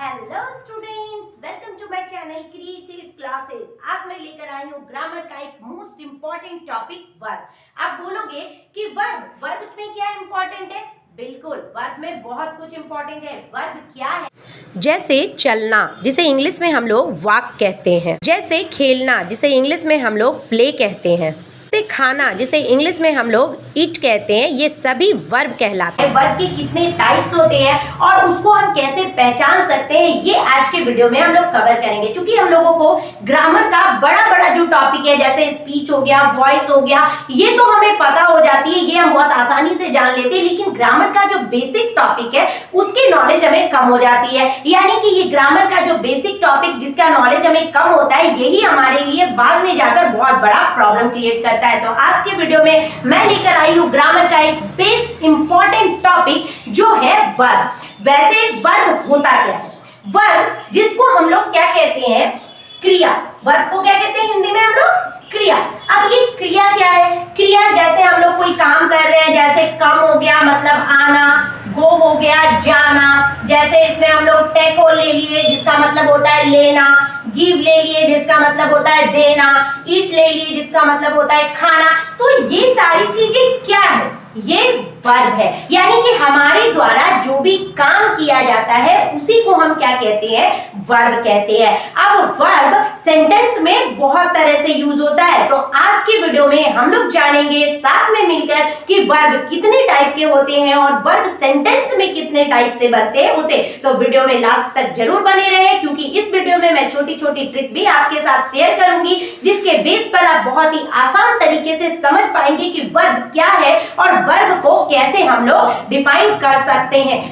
Hello students, welcome to my channel creative classes. आज मैं लेकर आई हूँ ग्रामर का एक मोस्ट इम्पोर्टेंट टॉपिक वर्ब। आप बोलोगे कि वर्ब में क्या इम्पोर्टेंट है? बिल्कुल, वर्ब में बहुत कुछ इम्पोर्टेंट है। वर्ब क्या है? जैसे चलना, जिसे इंग्लिश में हम लोग वॉक कहते हैं। जैसे खेलना, जिसे इंग्लिश में हम लोग प्ले कहते हैं। जैसे खाना, जिसे इंग्लिश में हम लोग ईट कहते हैं। ये सभी वर्ब कहलाते हैं। वर्ब के कितने टाइप्स होते हैं और उसको हम कैसे पहचान सकते हैं, ये आज के वीडियो में हम लोग कवर करेंगे। क्योंकि हम लोगों को ग्रामर का बड़ा जो टॉपिक है, जैसे स्पीच हो गया, वॉइस हो गया, ये तो हमें पता हो जाती है, ये हम बहुत आसानी से जान लेते हैं। लेकिन ग्रामर का जो बेसिक टॉपिक है उसकी नॉलेज हमें कम हो जाती है। यानी कि ये ग्रामर का जो बेसिक टॉपिक जिसका नॉलेज हमें कम होता है, यही हमारे लिए बाद में जाकर बहुत बड़ा प्रॉब्लम क्रिएट करता है। तो आज के वीडियो में मैं लेकर आई हूँ ग्रामर का एक बेस इंपॉर्टेंट टॉपिक जो है वर्ब। वैसे वर्ब होता क्या है? वर्ब जिसको हम लोग क्या कहते हैं? क्रिया। वर्ब को क्या कहते हैं हिंदी में हम लोग? क्रिया। अब ये क्रिया क्या है? क्रिया जैसे हम लोग कोई काम कर रहे हैं, जैसे कम हो गया मतलब आना, गो हो गया जाना। जैसे इसमें हम लोग टेको ले लिए जिसका मतलब होता है लेना, गिव ले लिए जिसका मतलब होता है देना, ईट ले लिए जिसका मतलब होता है खाना। तो ये सारी चीजें क्या है? ये वर्ब है। यानी कि हमारे द्वारा जो भी काम किया जाता है उसी को हम क्या कहते हैं? वर्ब कहते हैं। अब वर्ब सेंटेंस में बहुत तरह से यूज होता है। तो आज की वीडियो में हम लोग जानेंगे साथ में मिलकर कि वर्ब कितने टाइप के होते हैं और वर्ब सेंटेंस में कितने टाइप से बनते हैं उसे। तो वीडियो में लास्ट तक जरूर बने रहे, क्योंकि इस वीडियो में मैं छोटी छोटी ट्रिक भी आपके साथ शेयर करूंगी, जिसके बेस पर आप बहुत ही आसान तरीके से समझ पाएंगे कि वर्ब क्या है और वर्ब को कैसे हम लोग डिफाइन कर सकते हैं।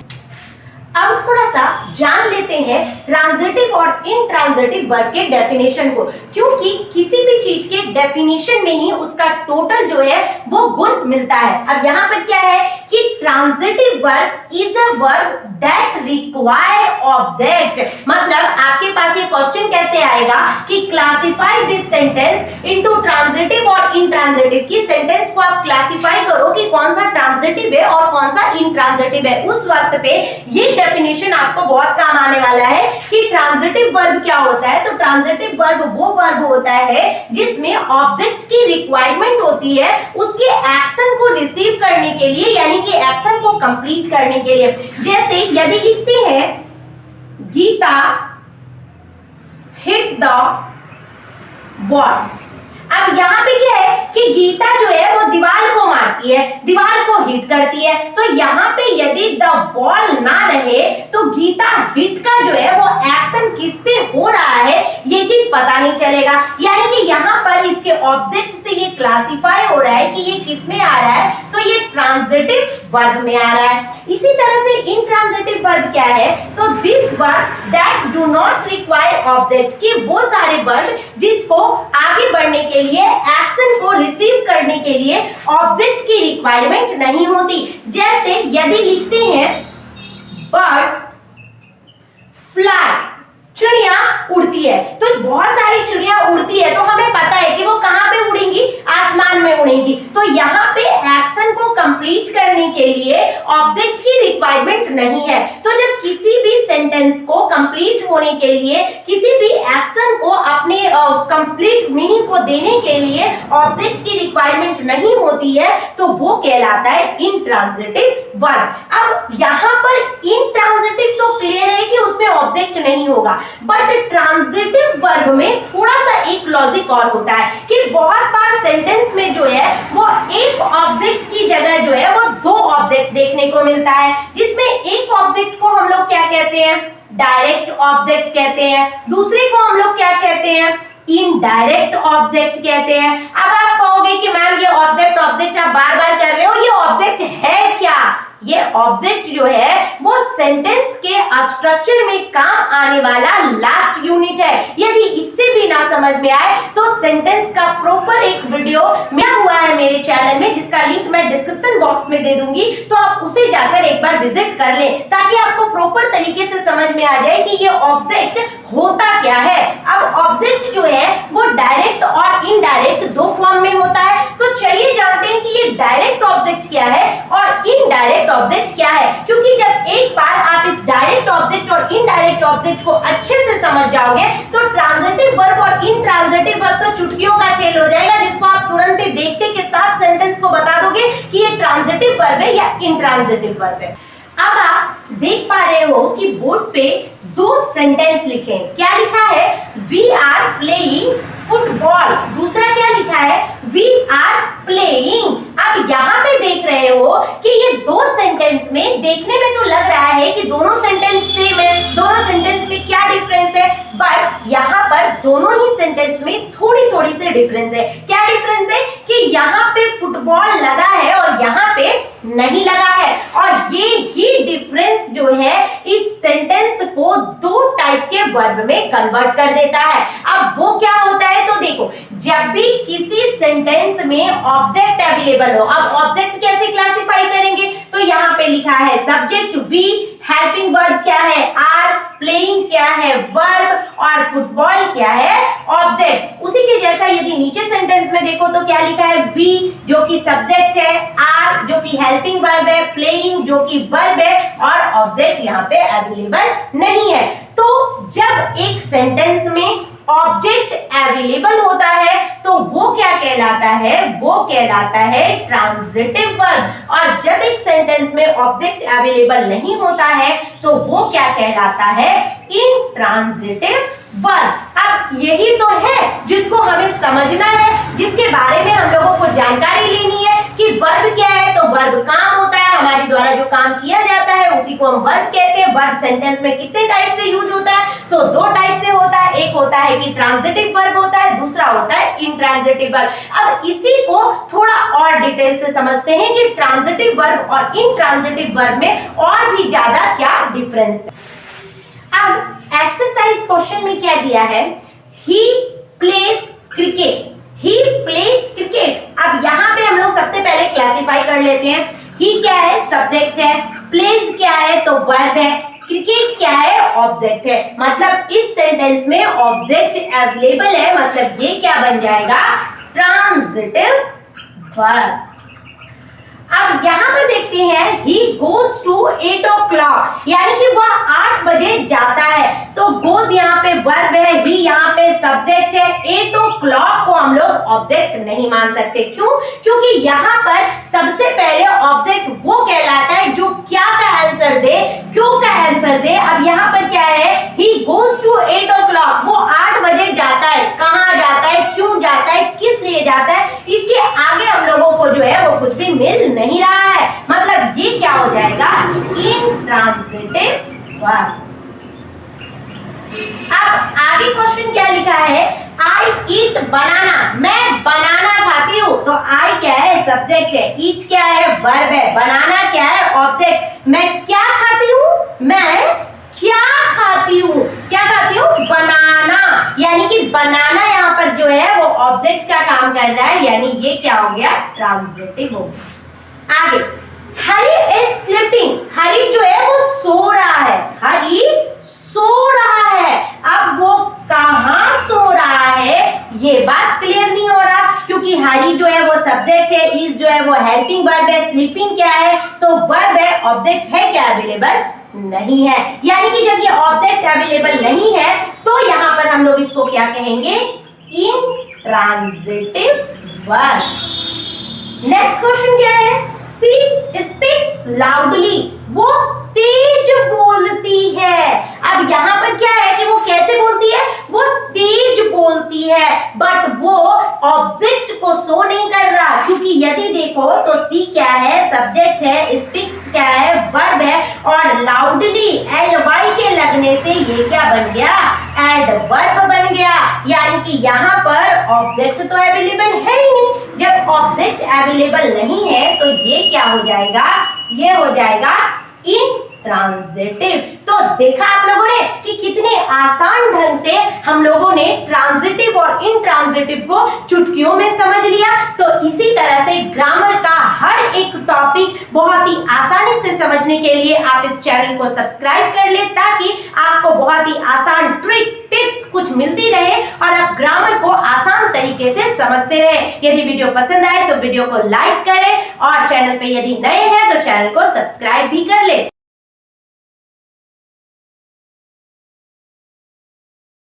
अब थोड़ा सा जान लेते हैं ट्रांजिटिव और इनट्रांजिटिव वर्ब के डेफिनेशन को, क्योंकि किसी भी चीज के डेफिनेशन में ही उसका टोटल जो है वो गुण मिलता है। अब यहाँ पर क्या है कि transitive verb is a verb that require object. मतलब आपके पास ये क्वेश्चन कैसे आएगा कि classify this sentence into transitive और इनट्रांजिटिव। की सेंटेंस को आप क्लासिफाई करो कि कौन सा ट्रांजिटिव है और कौन सा इनट्रांजिटिव है। उस वक्त पे ये डेफिनेशन आपको बहुत काम आने वाला है कि ट्रांजिटिव वर्ब क्या होता है। तो ट्रांजिटिव वर्ब वो वर्ब होता है जिसमें ऑब्जेक्ट की रिक्वायरमेंट होती है उसके एक्शन को रिसीव करने के लिए, यानी कि एक्शन को कंप्लीट करने के लिए। जैसे यदि लिखते हैं गीता हिट द वॉल। अब यहाँ पे क्या है कि गीता जो है वो दीवार को मारती है, दीवार को हिट करती है। तो यहाँ पे यदि द वॉल ना रहे तो गीता हिट का जो है वो एक्शन किस पे हो रहा है ये चीज पता नहीं चलेगा। यानी कि यहाँ पर इसके ऑब्जेक्ट से ये क्लासिफाई हो रहा है कि ये किस में आ रहा है, तो ये ट्रांजिटिव वर्ब में आ रहा है। इसी तरह से इनट्रांजिटिव वर्ब क्या है? तो this verb that do not require object. की वो सारे वर्ब जिसको आगे बढ़ने के लिए, एक्शन को रिसीव करने के लिए ऑब्जेक्ट की रिक्वायरमेंट नहीं होती। जैसे यदि लिखते हैं बर्ड्स फ्लाई, चिड़िया उड़ती है। तो बहुत सारी चिड़िया उड़ती है, तो हमें पता है कि वो कहां पे उड़ेंगी? आसमान में उड़ेंगी। तो यहाँ पे एक्शन को कंप्लीट करने के लिए ऑब्जेक्ट की रिक्वायरमेंट नहीं है। तो जब किसी भी सेंटेंस को कंप्लीट होने के लिए, किसी भी एक्शन को अपने कंप्लीट मीनिंग को देने के लिए ऑब्जेक्ट की रिक्वायरमेंट नहीं होती है, तो वो कहलाता है इनट्रांजिटिव वर्ब। अब यहाँ पर इनट्रांजिटिव तो क्लियर है कि उसमें ऑब्जेक्ट नहीं होगा, बट ट्रांजिटिव वर्ब में थोड़ा सा एक लॉजिक और होता है कि बहुत बार सेंटेंस में जो है वो एक ऑब्जेक्ट की जगह जो है वो दो ऑब्जेक्ट देखने को मिलता है, जिसमें एक ऑब्जेक्ट को हम लोग क्या कहते हैं? डायरेक्ट ऑब्जेक्ट कहते हैं। दूसरे को हम लोग क्या कहते हैं? इनडायरेक्ट ऑब्जेक्ट कहते हैं। अब आप कहोगे कि मैम ये ऑब्जेक्ट आप बार बार कर रहे हो, ये ऑब्जेक्ट है क्या? ये ऑब्जेक्ट जो है वो सेंटेंस के स्ट्रक्चर में काम आने वाला लास्ट यूनिट है। यदि इससे भी ना समझ में आए तो सेंटेंस का प्रॉपर एक वीडियो मिला हुआ है मेरे चैनल में, जिसका लिंक मैं डिस्क्रिप्शन बॉक्स में दे दूंगी। तो आप उसे जाकर एक बार विजिट कर लें, ताकि आपको प्रॉपर तरीके से समझ में आ जाए कि ये ऑब्जेक्ट होता क्या है। अब ऑब्जेक्ट जो है वो डायरेक्ट और इनडायरेक्ट दो फॉर्म में होता है। तो चलिए जानते हैं कि ये डायरेक्ट ऑब्जेक्ट क्या है और इनडायरेक्ट ऑब्जेक्ट क्या है। क्योंकि जब जब एक बार आप इस डायरेक्ट ऑब्जेक्ट और इनडायरेक्ट ऑब्जेक्ट को अच्छे से समझ जाओगे तो ट्रांजिटिव वर्ब और इंट्रांजिटिव वर्ब तो चुटकियों का खेल हो जाएगा, जिसको आप तुरंत ही देखते के साथ सेंटेंस को बता दोगे कि ये ट्रांजिटिव वर्ब है या इंट्रांजिटिव वर्ब है। अब आप देख पा रहे हो कि बोर्ड पे दो सेंटेंस लिखे हैं। क्या लिखा है? We are playing football. दूसरा क्या लिखा है? We are playing. अब यहाँ पे देख रहे हो कि ये दो सेंटेंस में देखने में तो लग रहा है कि दोनों सेंटेंस सेम है, दोनों सेंटेंस में क्या डिफरेंस है, बट यहाँ पर दोनों ही सेंटेंस में थोड़ी थोड़ी सी डिफरेंस है। क्या डिफरेंस है? कि यहाँ पे फुटबॉल लगा है और यहाँ पे नहीं लगा है, और ये ही डिफरेंस जो है इस सेंटेंस को दो टाइप के वर्ब में कन्वर्ट कर देता है। अब वो क्या होता है? तो देखो, जब भी किसी सेंटेंस में ऑब्जेक्ट अवेलेबल हो, अब ऑब्जेक्ट कैसे क्लासिफाई करेंगे? तो यहाँ पे लिखा है सब्जेक्ट वी, हेल्पिंग वर्ब क्या है? आर, प्लेइंग क्या है? वर्ब, और फुटबॉल क्या है? ऑब्जेक्ट। उसी के जैसा यदि नीचे सेंटेंस में देखो तो क्या लिखा है? वी जो कि सब्जेक्ट है, आर जो कि हेल्पिंग वर्ब है, प्लेइंग जो कि वर्ब है, और ऑब्जेक्ट यहाँ पे अवेलेबल नहीं है। तो जब एक सेंटेंस में ऑब्जेक्ट अवेलेबल होता है तो वो क्या कहलाता है? वो कहलाता है ट्रांजिटिव वर्ब। और जब एक सेंटेंस में ऑब्जेक्ट अवेलेबल नहीं होता है तो वो क्या कहलाता है? Intransitive verb. अब यही तो है जिसको हमें समझना है, जिसके बारे में हम लोगों को जानकारी लेनी है कि वर्ब क्या है। तो वर्ब काम होता है, हमारे द्वारा जो काम किया जाता है उसी को हम वर्ब कहते हैं। वर्ब सेंटेंस में कितने टाइप से यूज होता है? तो दो टाइप से होता है। एक होता है कि ट्रांजिटिव वर्ब होता है, दूसरा होता है इंट्रांजिटिव वर्ब। अब इसी को थोड़ा और डिटेल से समझते हैं कि ट्रांजिटिव वर्ब और इंट्रांजिटिव वर्ब में और भी ज्यादा क्या डिफरेंस है। अब एक्सरसाइज क्वेश्चन में क्या दिया है? He plays cricket. He plays cricket. अब यहाँ पे हम लोग सबसे पहले क्लासिफाई कर लेते हैं। ही क्या है? सब्जेक्ट है। प्लेज क्या है? तो वर्ब है। क्रिकेट क्या है? ऑब्जेक्ट है। मतलब इस सेंटेंस में ऑब्जेक्ट अवेलेबल है, मतलब ये क्या बन जाएगा? Transitive verb. अब यहाँ पर देखते हैं he goes to 8 o'clock, यानी कि वह 8 बजे जाता है। तो goes यहाँ पे वर्ब है, he यहाँ पे सब्जेक्ट है। 8 o'clock को हम लोग ऑब्जेक्ट नहीं मान सकते। क्यों? क्योंकि यहाँ पर सबसे पहले ऑब्जेक्ट वो कहलाता है जो क्या का आंसर दे, क्यों का आंसर दे। अब यहाँ पर क्या है? he goes to 8 o'clock, वो 8 बजे जाता है। कहाँ जाता है? क्यों जाता है? किस लिए जाता है? इसके आगे हम लोगों को जो है वो कुछ भी मिल नहीं रहा है, मतलब ये क्या हो जाएगा? Intransitive verb. अब आगे क्वेश्चन क्या लिखा है? आई ईट बनाना। मैं बनाना खाती हूँ। तो आई क्या है? सब्जेक्ट है। ईट क्या है? वर्ब है। बनाना क्या है? ऑब्जेक्ट। मैं क्या खाती हूँ? मैं क्या खाती हूँ? क्या खाती हूँ? बनाना। यानी कि बनाना यहाँ पर जो है वो ऑब्जेक्ट का काम कर रहा है, यानी ये क्या हो गया? ट्रांजिटिव हो गया। आगे, हरी इज स्लीपिंग। हरी जो है वो सो रहा है। हरी सो रहा है। अब वो कहाँ सो रहा है ये बात क्लियर नहीं हो रहा, क्योंकि हरी जो है वो सब्जेक्ट है, इज जो है वो हेल्पिंग वर्ब है, स्लीपिंग क्या है? तो वर्ब है। ऑब्जेक्ट है क्या? अवेलेबल नहीं है। यानी कि जब ये ऑब्जेक्ट अवेलेबल नहीं है तो यहाँ पर हम लोग इसको क्या कहेंगे? Intransitive verb. नेक्स्ट क्वेश्चन क्या है? She speaks loudly. वो तेज बोलती है। अब यहाँ पर क्या है कि वो कैसे बोलती है? वो तेज बोलती है, बट वो ऑब्जेक्ट को शो नहीं कर रहा, क्योंकि यदि देखो तो सी क्या है? सब्जेक्ट है। स्पीक्स क्या है? वर्ब है। और लाउडली ly के लगने से ये क्या बन गया? एडवर्ब बन गया। यानी कि यहाँ पर ऑब्जेक्ट तो अवेलेबल है ही नहीं। जब ऑब्जेक्ट अवेलेबल नहीं है तो ये क्या हो जाएगा? ये हो जाएगा इंट्रांजिटिव। तो देखा आप लोगों ने कि कितने आसान ढंग से हम लोगों ने ट्रांजिटिव और इंट्रांजिटिव को चुटकियों में समझ लिया। तो इसी तरह से ग्रामर का हर एक टॉपिक बहुत ही आसानी से समझने के लिए आप इस चैनल को सब्सक्राइब कर ले, ताकि आपको बहुत ही आसान ट्रिक टिप्स कुछ मिलती रहे और आप ग्रामर को आसान तरीके से समझते रहे। यदि वीडियो पसंद आए तो वीडियो को लाइक करें और चैनल पे यदि नए हैं तो चैनल को सब्सक्राइब भी कर ले।